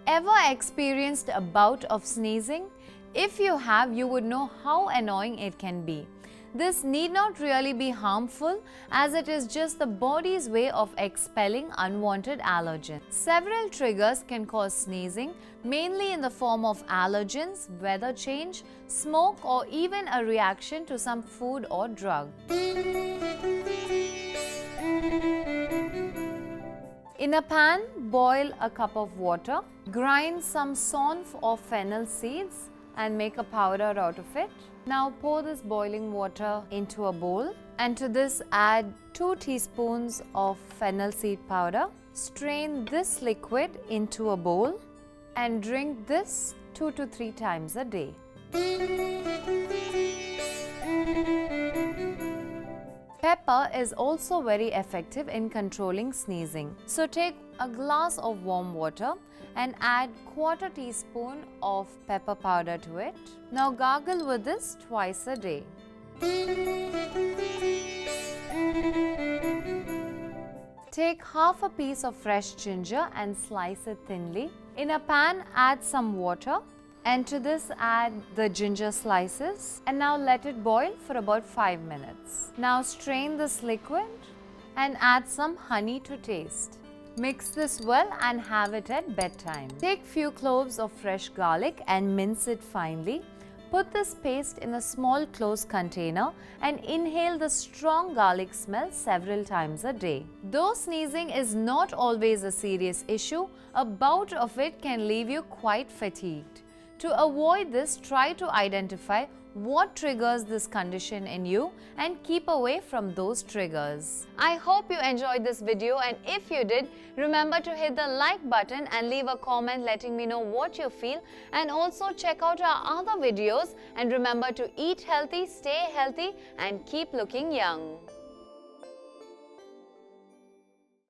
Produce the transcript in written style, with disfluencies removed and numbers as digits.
Ever experienced a bout of sneezing? If you have, you would know how annoying it can be. This need not really be harmful, as it is just the body's way of expelling unwanted allergens. Several triggers can cause sneezing, mainly in the form of allergens, weather change, smoke, or even a reaction to some food or drug. In a pan, boil a cup of water, grind some saunf or fennel seeds and make a powder out of it. Now pour this boiling water into a bowl, and to this add 2 teaspoons of fennel seed powder. Strain this liquid into a bowl and drink this 2 to 3 times a day. Pepper is also very effective in controlling sneezing. So take a glass of warm water and add 1/4 teaspoon of pepper powder to it. Now gargle with this twice a day. Take half a piece of fresh ginger and slice it thinly. In a pan, add some water, and to this add the ginger slices, and now let it boil for about 5 minutes. Now strain this liquid and add some honey to taste. Mix this well and have it at bedtime. Take few cloves of fresh garlic and mince it finely. Put this paste in a small closed container and inhale the strong garlic smell several times a day. Though sneezing is not always a serious issue, a bout of it can leave you quite fatigued. To avoid this, try to identify what triggers this condition in you and keep away from those triggers. I hope you enjoyed this video, and if you did, remember to hit the like button and leave a comment letting me know what you feel, and also check out our other videos, and remember to eat healthy, stay healthy and keep looking young.